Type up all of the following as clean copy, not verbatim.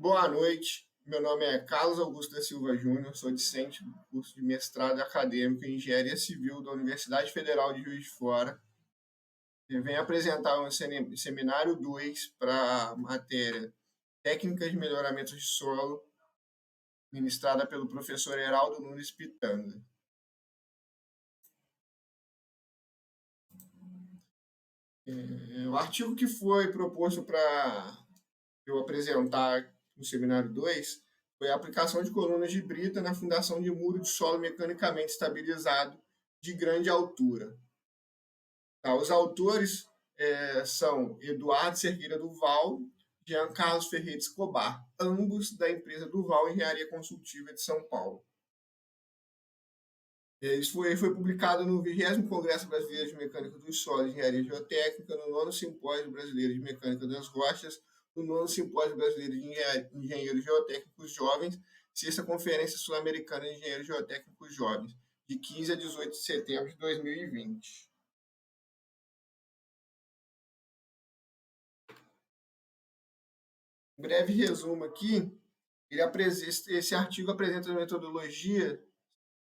Boa noite, meu nome é Carlos Augusto da Silva Júnior, sou discente do curso de mestrado acadêmico em Engenharia Civil da Universidade Federal de Juiz de Fora e venho apresentar um seminário 2 para a matéria Técnicas de Melhoramento de Solo, ministrada pelo professor Heraldo Nunes Pitanga. O artigo que foi proposto para eu apresentar no seminário 2 foi a aplicação de colunas de brita na fundação de muro de solo mecanicamente estabilizado de grande altura. Tá, os autores são Eduardo Cerqueira Duval e Jean Carlos Ferreira Escobar, ambos da empresa Duval Engenharia Consultiva de São Paulo. Isso foi publicado no 20º Congresso Brasileiro de Mecânica dos Solos e Engenharia Geotécnica, no 9º Simpósio Brasileiro de Mecânica das Rochas, no 9º Simpósio Brasileiro de Engenheiros Geotécnicos Jovens, 6ª Conferência Sul-Americana de Engenheiros Geotécnicos Jovens, de 15 a 18 de setembro de 2020. Um breve resumo aqui, esse artigo apresenta a metodologia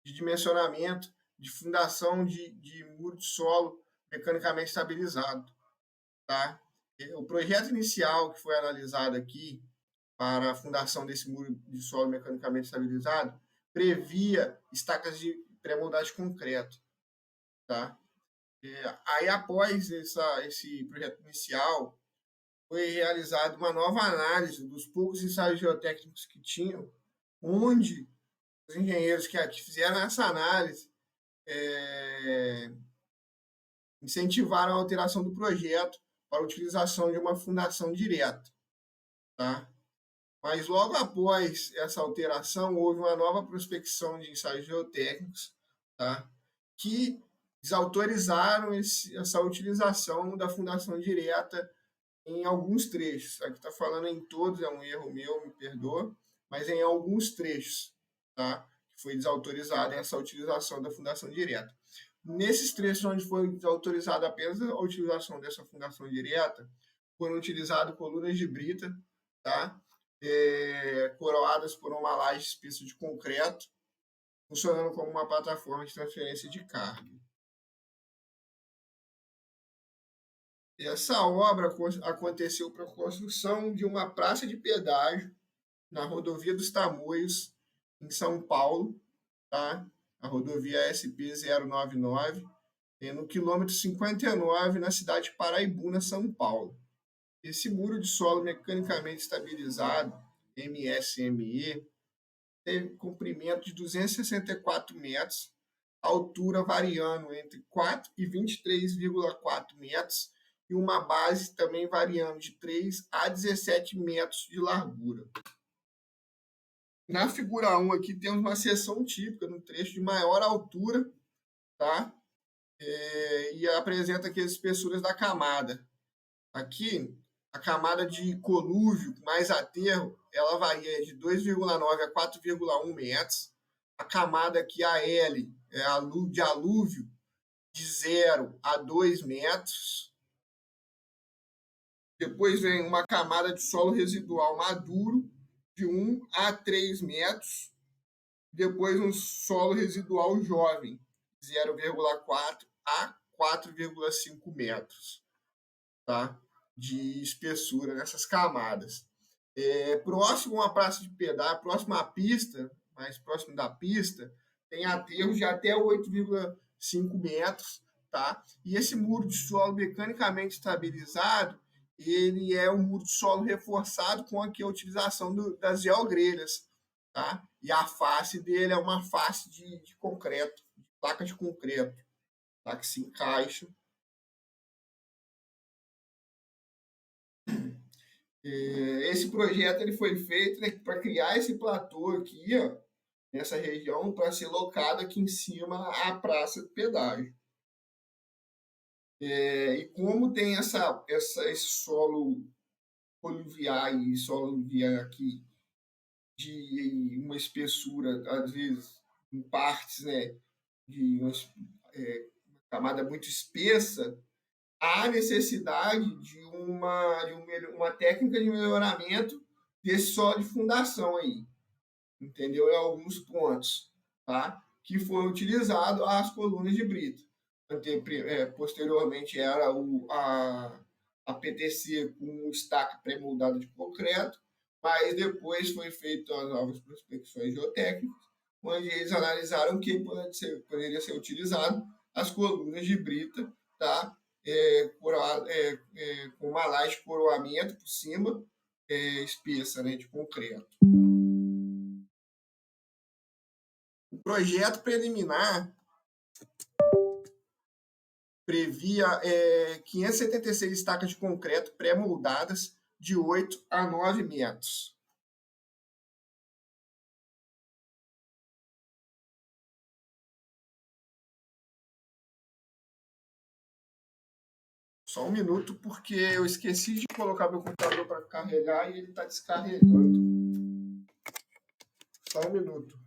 de dimensionamento de fundação de muro de solo mecanicamente estabilizado. Tá? O projeto inicial que foi analisado aqui para a fundação desse muro de solo mecanicamente estabilizado previa estacas de pré-moldagem de concreto. Tá? Aí, após esse projeto inicial, foi realizada uma nova análise dos poucos ensaios geotécnicos que tinham, onde os engenheiros que fizeram essa análise incentivaram a alteração do projeto para a utilização de uma fundação direta. Tá? Mas logo após essa alteração, houve uma nova prospecção de ensaios geotécnicos, tá? Que desautorizaram essa utilização da fundação direta em alguns trechos. Aqui está falando em todos, é um erro meu, me perdoa, mas em alguns trechos, tá? Foi desautorizada essa utilização da fundação direta. Nesses trechos onde foi desautorizada apenas a utilização dessa fundação direta, foram utilizadas colunas de brita, tá? Coroadas por uma laje espessa de concreto, funcionando como uma plataforma de transferência de carga. Essa obra aconteceu para a construção de uma praça de pedágio na rodovia dos Tamoios, em São Paulo, tá? A rodovia SP-099, no quilômetro 59, na cidade de Paraibuna, São Paulo. Esse muro de solo mecanicamente estabilizado, MSME, tem comprimento de 264 metros, altura variando entre 4 e 23,4 metros, e uma base também variando de 3 a 17 metros de largura. Na figura 1 aqui temos uma seção típica no trecho de maior altura, tá? E apresenta aqui as espessuras da camada. Aqui, a camada de colúvio mais aterro, ela varia de 2,9 a 4,1 metros. A camada aqui, a L, de alúvio, de 0 a 2 metros. Depois vem uma camada de solo residual maduro, de 1 a 3 metros. Depois um solo residual jovem, 0,4 a 4,5 metros, tá? De espessura nessas camadas. Próximo à praça de pedágio, próximo à pista, mais próximo da pista, tem aterros de até 8,5 metros, tá? E esse muro de solo mecanicamente estabilizado, ele é um muro de solo reforçado com aqui a utilização das geogrelhas, tá? E a face dele é uma face de concreto, de placa de concreto, tá? Que se encaixa. Esse projeto ele foi feito, né, para criar esse platô aqui, ó, nessa região, para ser locado aqui em cima a praça de pedágio. E como tem esse solo coluviar e solo aluviar aqui de uma espessura, às vezes, em partes, né, de uma camada muito espessa, há necessidade de uma técnica de melhoramento desse solo de fundação aí, entendeu? Em alguns pontos, tá? Que foi utilizado as colunas de brita. Posteriormente era a PTC com estaca pré-moldada de concreto, mas depois foi feito as novas prospecções geotécnicas, onde eles analisaram que poderia ser utilizado as colunas de brita, tá? Com uma laje de coroamento por cima, espessa, né, de concreto. O projeto preliminar previa 576 estacas de concreto pré-moldadas de 8 a 9 metros. Só um minuto, porque eu esqueci de colocar meu computador para carregar e ele está descarregando. Só um minuto.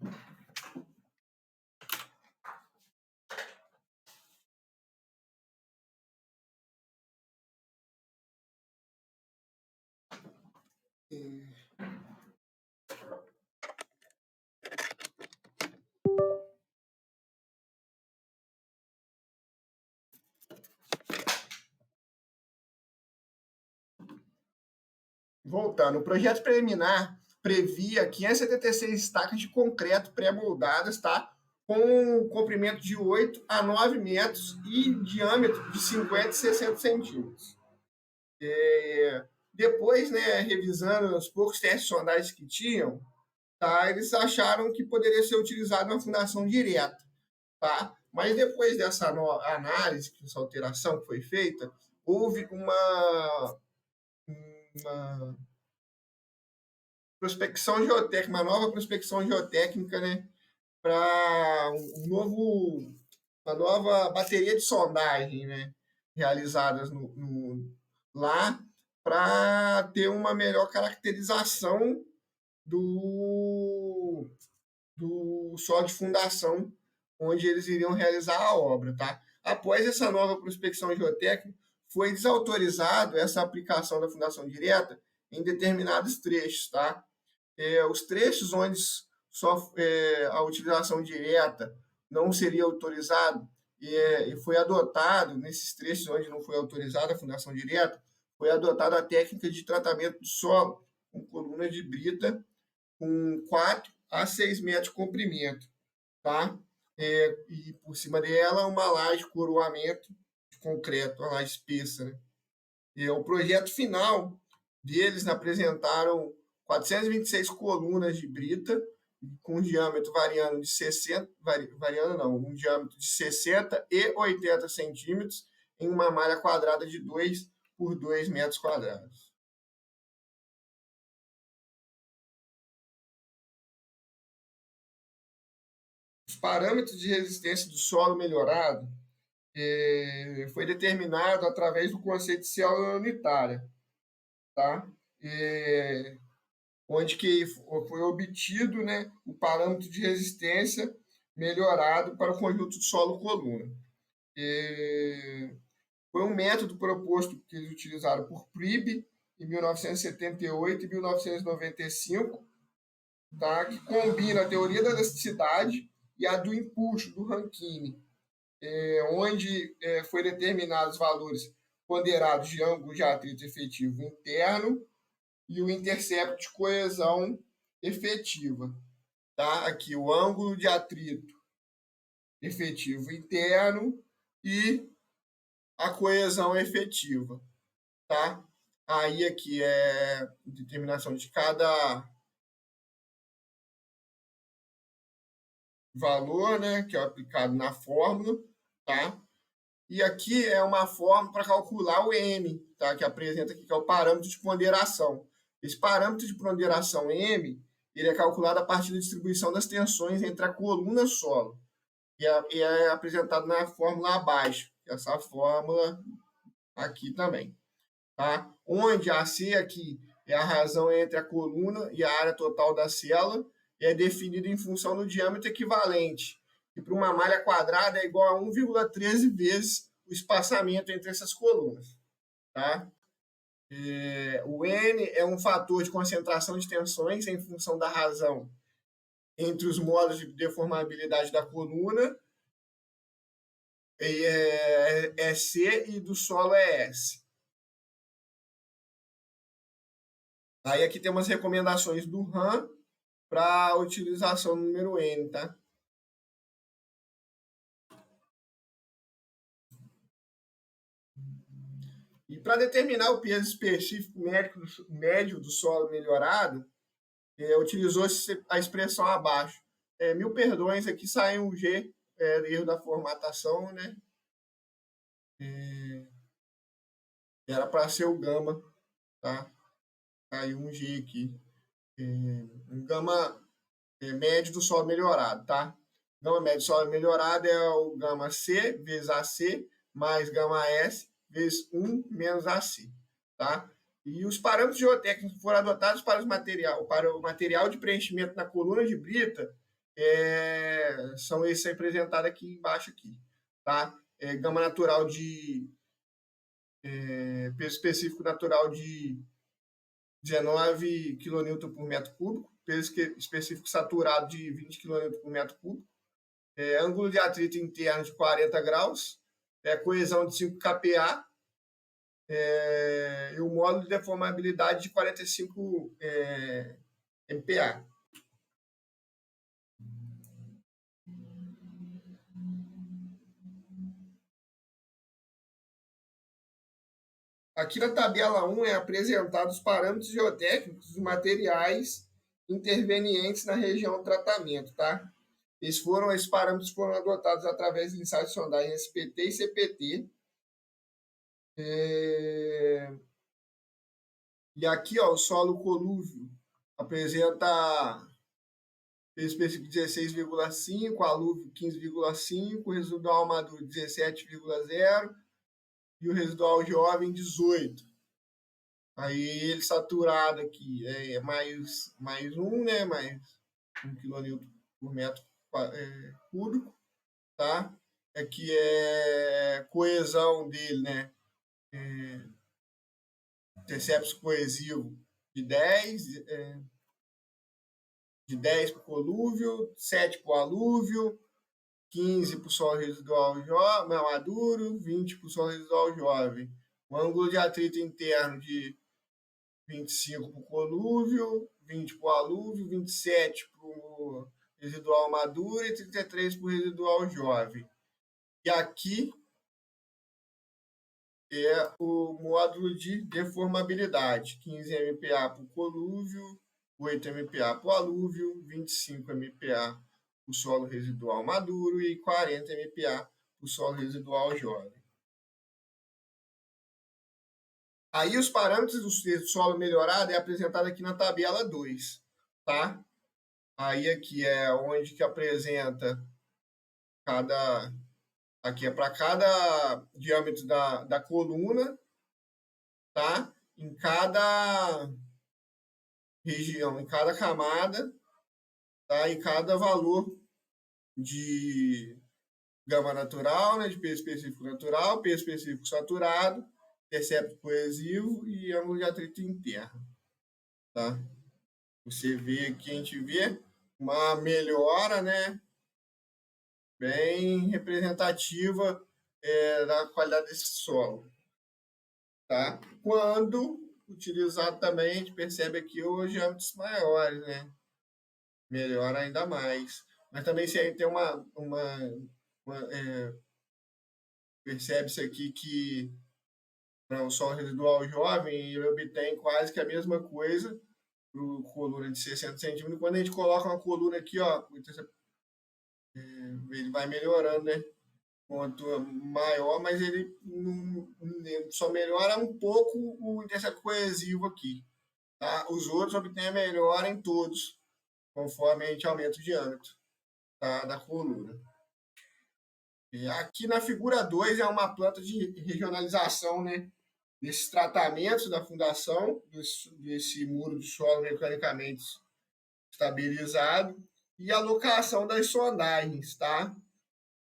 Voltando, o projeto preliminar previa 576 estacas de concreto pré-moldadas, tá? Com um comprimento de 8 a 9 metros e diâmetro de 50 e 60 centímetros. Depois, né, revisando os poucos testes sondagens que tinham, tá, eles acharam que poderia ser utilizado uma fundação direta. Tá? Mas depois dessa análise, essa alteração que foi feita, houve uma prospecção geotécnica, uma nova prospecção geotécnica, né, para uma nova bateria de sondagem, né, realizadas lá para ter uma melhor caracterização do solo de fundação onde eles iriam realizar a obra, tá? Após essa nova prospecção geotécnica, foi desautorizado essa aplicação da fundação direta em determinados trechos, tá? Os trechos onde a utilização direta não seria autorizado e foi adotado, nesses trechos onde não foi autorizada a fundação direta, foi adotada a técnica de tratamento do solo com coluna de brita com 4 a 6 metros de comprimento, tá? E por cima dela uma laje de coroamento de concreto, uma laje espessa, né? O projeto final deles apresentaram 426 colunas de brita com um diâmetro variando de 60, variando não, um diâmetro de 60 e 80 centímetros em uma malha quadrada de 2 por 2 metros quadrados. Os parâmetros de resistência do solo melhorado foi determinado através do conceito de célula unitária, tá? Onde que foi obtido, né, o parâmetro de resistência melhorado para o conjunto de solo-coluna. Foi um método proposto que eles utilizaram por Priebe em 1978 e 1995, tá, que combina a teoria da elasticidade e a do impulso, do Rankine, onde foi determinados valores ponderados de ângulo de atrito efetivo interno e o intercepto de coesão efetiva. Tá? Aqui o ângulo de atrito efetivo interno e a coesão efetiva. Tá? Aí aqui é determinação de cada valor, né, que é aplicado na fórmula, tá? E aqui é uma forma para calcular o M, tá? Que apresenta aqui, que é o parâmetro de ponderação. Esse parâmetro de ponderação M, ele é calculado a partir da distribuição das tensões entre a coluna solo. E é apresentado na fórmula abaixo, que é essa fórmula aqui também. Tá? Onde a C aqui é a razão entre a coluna e a área total da célula, é definida em função do diâmetro equivalente, que para uma malha quadrada é igual a 1,13 vezes o espaçamento entre essas colunas. Tá? O N é um fator de concentração de tensões em função da razão entre os modos de deformabilidade da coluna, é C, e do solo é S. Aí aqui tem umas recomendações do RAM para a utilização do número N, tá? E para determinar o peso específico médio do solo melhorado, utilizou-se a expressão abaixo. Mil perdões, aqui saiu um G, erro da formatação, né? Era para ser o gama, tá? Saiu um G aqui. Um gama médio do solo melhorado, tá? Gama médio do solo melhorado é o gama C vezes AC mais gama S vezes 1 menos AC, tá? E os parâmetros geotécnicos foram adotados para o material de preenchimento na coluna de brita são esses representados aqui embaixo aqui, tá? Gama natural de peso específico natural de 19 kN por metro cúbico, peso específico saturado de 20 kN por metro cúbico, ângulo de atrito interno de 40 graus, coesão de 5 kPa, e o módulo de deformabilidade de 45 MPa. Aqui na tabela 1 é apresentado os parâmetros geotécnicos dos materiais intervenientes na região do tratamento, tá? Esses parâmetros foram adotados através de ensaios de sondagem SPT e CPT. E aqui, ó, o solo colúvio apresenta peso específico 16,5, alúvio 15,5, residual maduro 17,0 e o residual jovem 18. Aí ele saturado aqui é mais 1, né? Mais 1 kN por metro cúbico, tá? Aqui é coesão dele, né? Intercepto coesivo de 10, de 10 para o colúvio, 7 para o alúvio, 15 para o solo residual maduro, 20 para o solo residual jovem. O ângulo de atrito interno de 25 para o colúvio, 20 para o alúvio, 27 para o residual maduro e 33 para o residual jovem. E aqui é o módulo de deformabilidade, 15 MPa para o colúvio, 8 MPa para o alúvio, 25 MPa para o solo residual maduro e 40 MPa para o solo residual jovem. Aí os parâmetros do solo melhorado é apresentado aqui na tabela 2, tá? Aí aqui é onde que apresenta aqui é para cada diâmetro da coluna, tá? Em cada região, em cada camada, tá? E cada valor de gama natural, né? De peso específico natural, peso específico saturado, intercepto coesivo e ângulo de atrito interno, tá? Você vê aqui, a gente vê uma melhora, né? Bem representativa da qualidade desse solo, tá? Quando utilizado também, a gente percebe aqui os diâmetros maiores, né? Melhora ainda mais. Mas também se aí tem percebe-se aqui que para o solo residual jovem ele obtém quase que a mesma coisa para coluna de 60 centímetros. Quando a gente coloca uma coluna aqui, ó, ele vai melhorando, né? Quanto maior, mas ele só melhora um pouco o intercepto coesivo aqui. Tá? Os outros obtêm a melhora em todos, conforme a gente aumenta o diâmetro, tá? Da coluna. E aqui na figura 2 é uma planta de regionalização, né? Desses tratamentos da fundação, desse muro de solo mecanicamente estabilizado e a locação das sondagens, tá?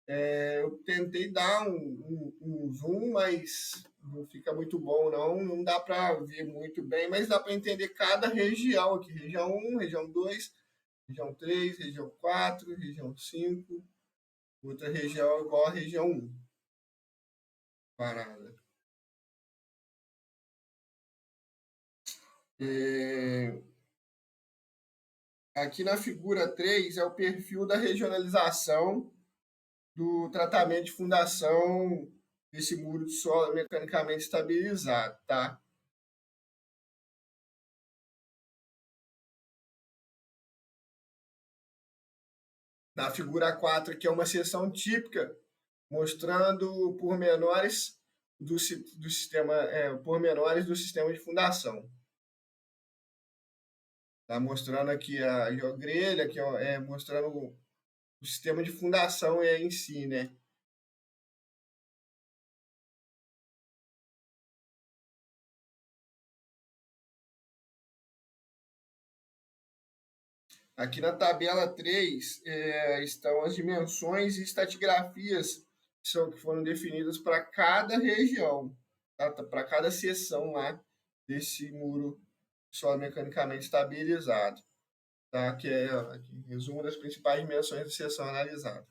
Eu tentei dar um zoom, mas não fica muito bom, não dá para ver muito bem, mas dá para entender cada região aqui, região 1, região 2, região 3, região 4, região 5, outra região igual a região 1. Parada. Aqui na figura 3 é o perfil da regionalização do tratamento de fundação desse muro de solo mecanicamente estabilizado, tá? Na figura 4 aqui é uma seção típica, mostrando pormenores do sistema, pormenores do sistema de fundação. Tá mostrando aqui a grelha, aqui mostrando o sistema de fundação em si, né? Aqui na tabela 3 estão as dimensões e estratigrafias que foram definidas para cada região, tá? Para cada seção lá desse muro solo mecanicamente estabilizado. Tá? Que é aqui, resumo das principais dimensões da seção analisada.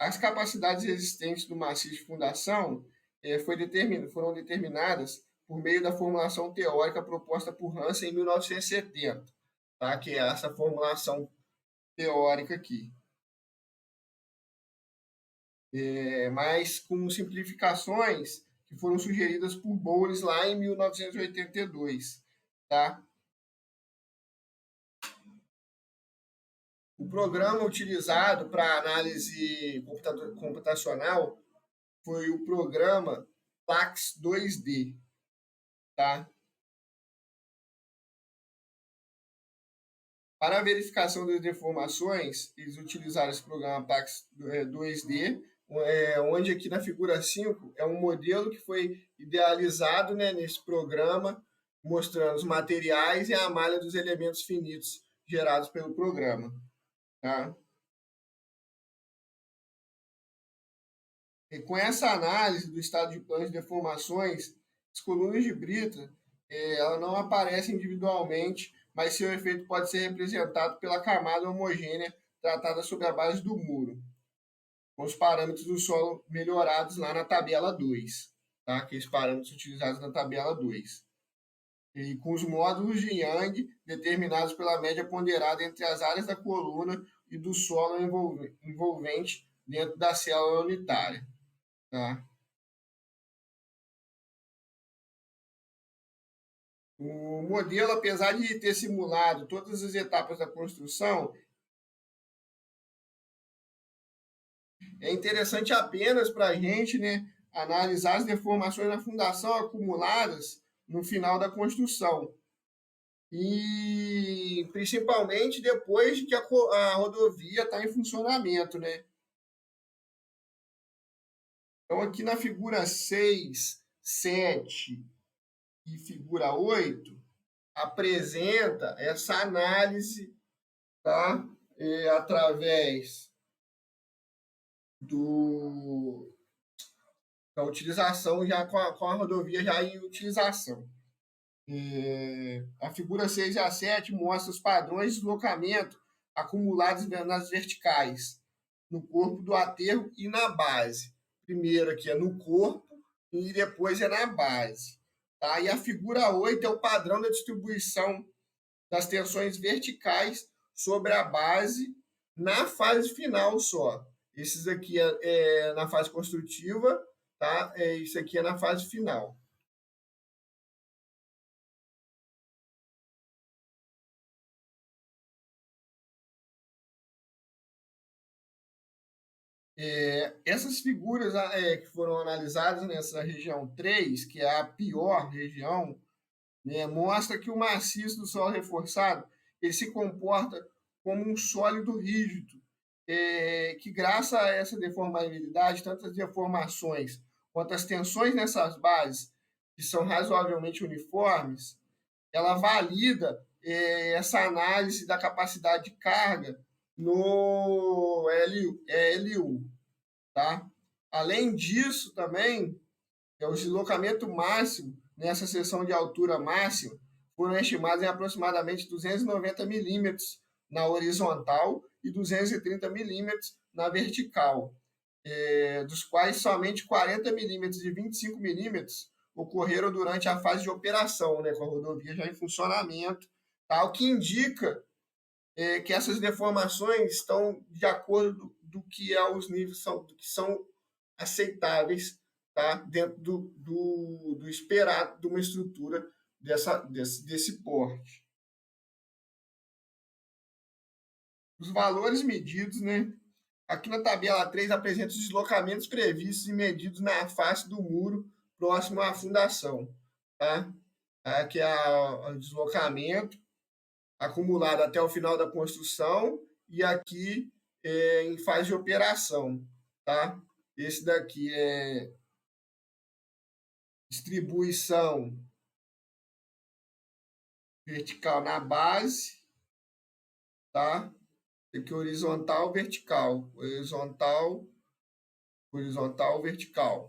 As capacidades existentes do maciço de fundação foram determinadas por meio da formulação teórica proposta por Hansen em 1970, tá? Que é essa formulação teórica aqui. Mas com simplificações que foram sugeridas por Bowles lá em 1982. Tá? O programa utilizado para análise computacional foi o programa PAX 2D. Tá? Para a verificação das deformações, eles utilizaram esse programa PAX 2D, onde aqui na figura 5 é um modelo que foi idealizado, né, nesse programa, mostrando os materiais e a malha dos elementos finitos gerados pelo programa. Tá? E com essa análise do estado de plano de deformações, as colunas de brita ela não aparecem individualmente, mas seu efeito pode ser representado pela camada homogênea tratada sobre a base do muro, com os parâmetros do solo melhorados lá na tabela 2, tá? Aqueles parâmetros utilizados na tabela 2. E com os módulos de Young determinados pela média ponderada entre as áreas da coluna e do solo envolvente dentro da célula unitária. Tá? O modelo, apesar de ter simulado todas as etapas da construção, é interessante apenas para a gente, né, analisar as deformações na fundação acumuladas no final da construção. E principalmente depois de que a rodovia está em funcionamento, né? Então, aqui na figura 6, 7 e figura 8, apresenta essa análise, tá? Através da utilização já com a rodovia já em utilização. A figura 6 e a 7 mostra os padrões de deslocamento acumulados nas verticais, no corpo do aterro e na base. Primeiro aqui é no corpo e depois é na base. Tá? E a figura 8 é o padrão da distribuição das tensões verticais sobre a base na fase final só. Esses aqui é na fase construtiva, tá? Isso aqui é na fase final. Essas figuras que foram analisadas nessa região 3, que é a pior região, né, mostra que o maciço do solo reforçado ele se comporta como um sólido rígido, que graças a essa deformabilidade, tanto as deformações quanto as tensões nessas bases, que são razoavelmente uniformes, ela valida essa análise da capacidade de carga no LU, tá? Além disso, também, o deslocamento máximo nessa seção de altura máxima foram estimados em aproximadamente 290 milímetros na horizontal e 230 milímetros na vertical, dos quais somente 40 milímetros e 25 milímetros ocorreram durante a fase de operação, né, com a rodovia já em funcionamento, tá? O que indica que essas deformações estão de acordo do que os níveis do que são aceitáveis, tá? Dentro do esperado de uma estrutura desse porte. Os valores medidos, né? Aqui na tabela 3 apresenta os deslocamentos previstos e medidos na face do muro próximo à fundação, tá? Aqui é o deslocamento acumulado até o final da construção e aqui em fase de operação, tá? Esse daqui é distribuição vertical na base, tá? Aqui horizontal, vertical, horizontal, horizontal, vertical.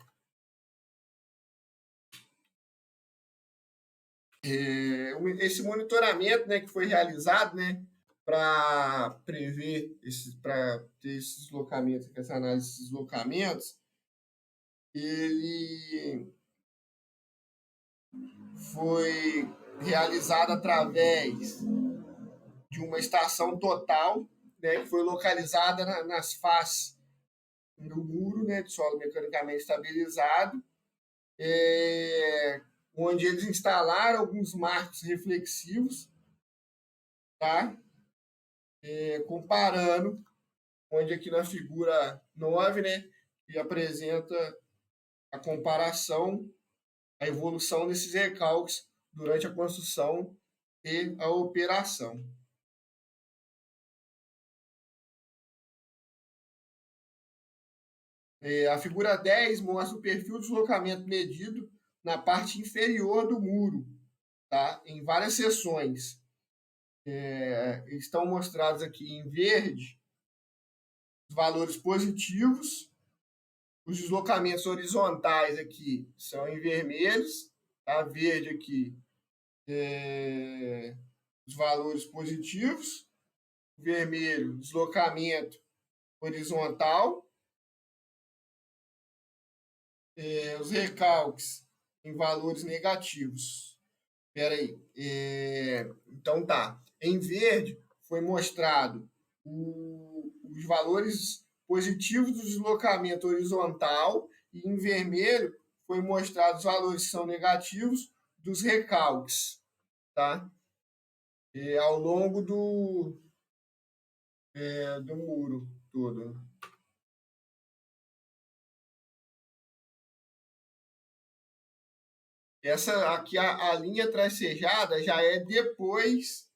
Esse monitoramento, né, que foi realizado, né, para prever para ter esses deslocamentos, essa análise desses deslocamentos, ele foi realizado através de uma estação total, né, que foi localizada nas faces do muro, né, de solo mecanicamente estabilizado, onde eles instalaram alguns marcos reflexivos, tá? Comparando, onde aqui na figura 9, né, que apresenta a comparação, a evolução desses recalques durante a construção e a operação. A figura 10 mostra o perfil de deslocamento medido na parte inferior do muro, tá? Em várias seções. Estão mostrados aqui em verde os valores positivos, os deslocamentos horizontais aqui são em vermelhos, tá? Verde aqui os valores positivos, vermelho deslocamento horizontal, os recalques em valores negativos. Espera aí. Então tá. Em verde foi mostrado os valores positivos do deslocamento horizontal e em vermelho foi mostrado os valores que são negativos dos recalques, tá? Ao longo do muro todo. Essa aqui, a linha tracejada já é depois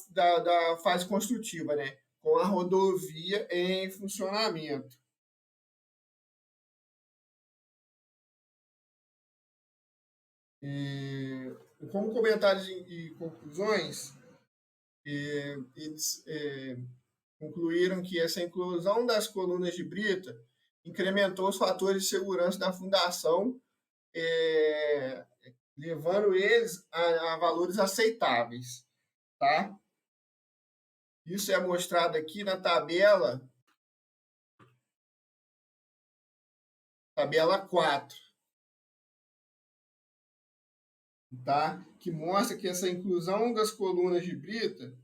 da fase construtiva, né? Com a rodovia em funcionamento. Como comentários e conclusões, eles concluíram que essa inclusão das colunas de brita incrementou os fatores de segurança da fundação, levando eles a valores aceitáveis, tá? Isso é mostrado aqui na tabela 4, tá? Que mostra que essa inclusão das colunas de brita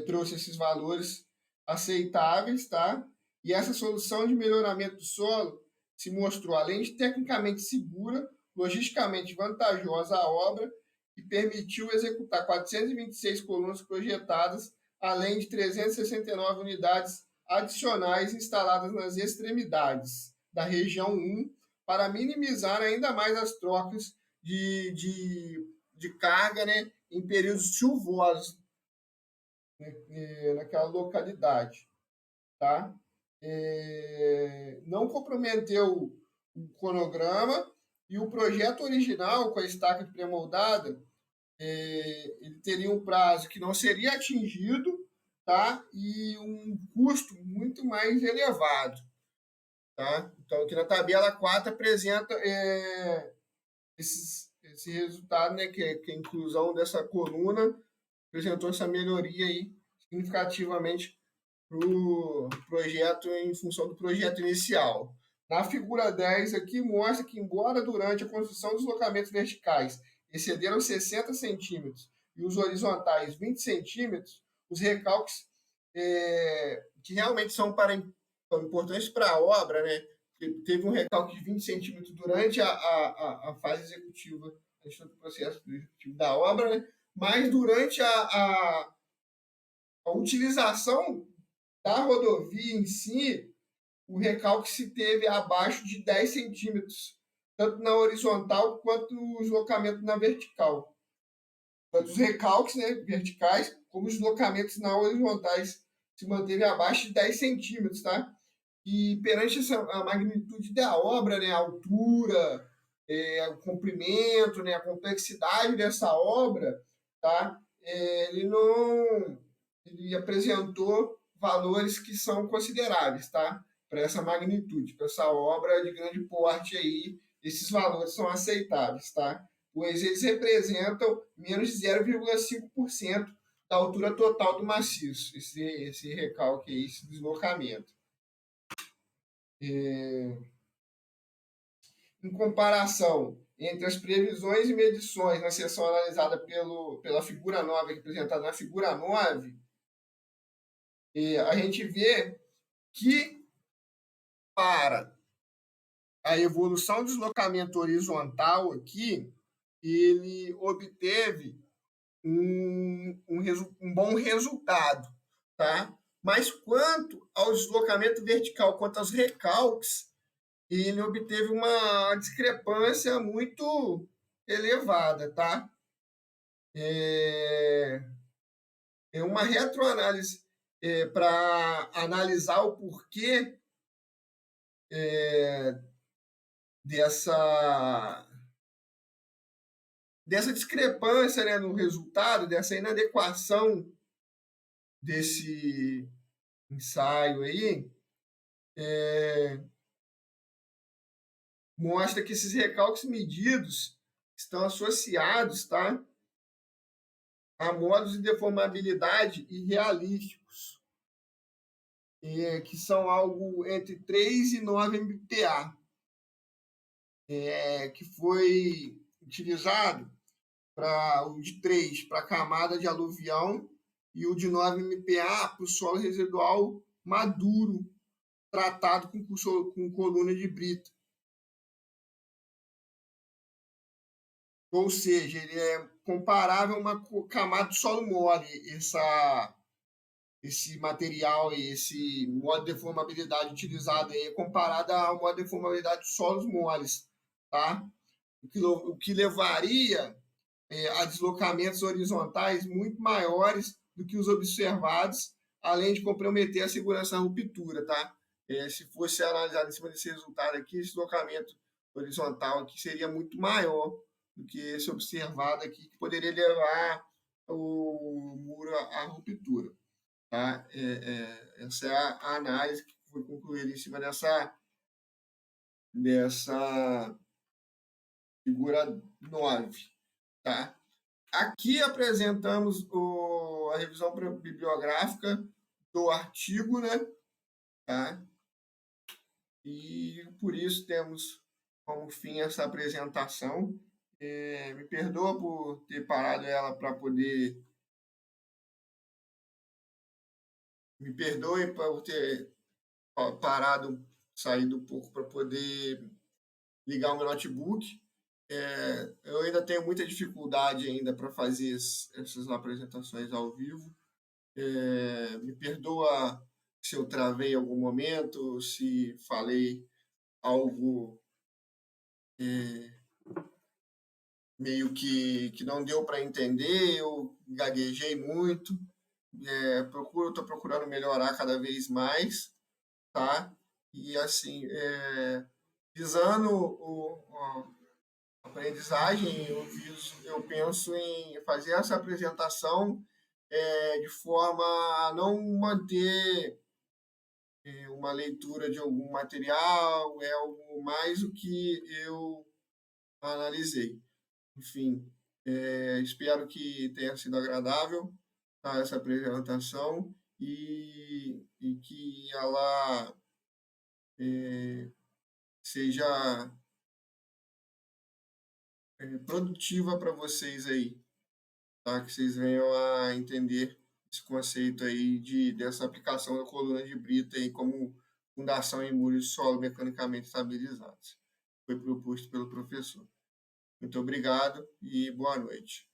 trouxe esses valores aceitáveis, tá? E essa solução de melhoramento do solo se mostrou, além de tecnicamente segura, logisticamente vantajosa à obra e permitiu executar 426 colunas projetadas, além de 369 unidades adicionais instaladas nas extremidades da região 1, para minimizar ainda mais as trocas de carga, né, em períodos chuvosos, naquela localidade, tá? Não comprometeu o cronograma e o projeto original com a estaca pré-moldada ele teria um prazo que não seria atingido, tá? E um custo muito mais elevado, tá? Então, aqui na tabela 4 apresenta esse resultado, né? Que a inclusão dessa coluna apresentou essa melhoria aí significativamente para o projeto em função do projeto inicial. Na figura 10 aqui mostra que, embora durante a construção dos locamentos verticais excederam 60 centímetros e os horizontais 20 centímetros, os recalques que realmente são importantes para a obra, né? Teve um recalque de 20 centímetros durante a fase executiva, a gestão do processo executivo da obra, né? Mas durante a utilização da rodovia em si, o recalque se teve abaixo de 10 centímetros, tanto na horizontal quanto no deslocamento na vertical. Tanto os recalques, né, verticais, como os deslocamentos na horizontais se manteve abaixo de 10 centímetros, tá? E perante a magnitude da obra, né, a altura, o comprimento, né, a complexidade dessa obra, tá? Ele apresentou valores que são consideráveis, tá? Para essa magnitude, para essa obra de grande porte aí, esses valores são aceitáveis, tá? Pois eles representam menos de 0,5% da altura total do maciço, esse recalque aí, esse deslocamento. Em comparação entre as previsões e medições na seção analisada pela figura 9, representada na figura 9, a gente vê que para a evolução do deslocamento horizontal aqui, ele obteve um bom resultado, tá? Mas quanto ao deslocamento vertical, quanto aos recalques, ele obteve uma discrepância muito elevada, tá? É uma retroanálise para analisar o porquê dessa discrepância, né, no resultado, dessa inadequação desse ensaio aí, mostra que esses recalques medidos estão associados, tá, a modos de deformabilidade irrealísticos, que são algo entre 3 e 9 MPa, que foi utilizado para o de 3 para a camada de aluvião e o de 9 MPa para o solo residual maduro, tratado com coluna de brita. Ou seja, ele é comparável a uma camada de solo mole, esse material e esse modo de deformabilidade utilizado aí é comparado ao modo de deformabilidade de solos moles, tá? O que levaria a deslocamentos horizontais muito maiores do que os observados, além de comprometer a segurança da ruptura, tá? Se fosse analisado em cima desse resultado aqui, esse deslocamento horizontal aqui seria muito maior do que esse observado aqui, que poderia levar o muro à ruptura. Tá? Essa é a análise que foi concluída em cima dessa figura 9. Tá? Aqui apresentamos a revisão bibliográfica do artigo, né? Tá? E por isso temos como fim essa apresentação. Me perdoa por ter parado ela para poder. Me perdoe por ter parado, saído um pouco para poder ligar o meu notebook. Eu ainda tenho muita dificuldade ainda para fazer essas apresentações ao vivo. Me perdoa se eu travei em algum momento, se falei algo meio que não deu para entender, eu gaguejei muito. Estou procurando melhorar cada vez mais, tá? E assim, visando aprendizagem, eu penso em fazer essa apresentação de forma a não manter uma leitura de algum material, é algo mais o que eu analisei. Enfim, espero que tenha sido agradável, tá, essa apresentação e que ela seja produtiva para vocês aí, tá? Que vocês venham a entender esse conceito aí dessa aplicação da coluna de brita aí como fundação em muros de solo mecanicamente estabilizados. Foi proposto pelo professor. Muito obrigado e boa noite.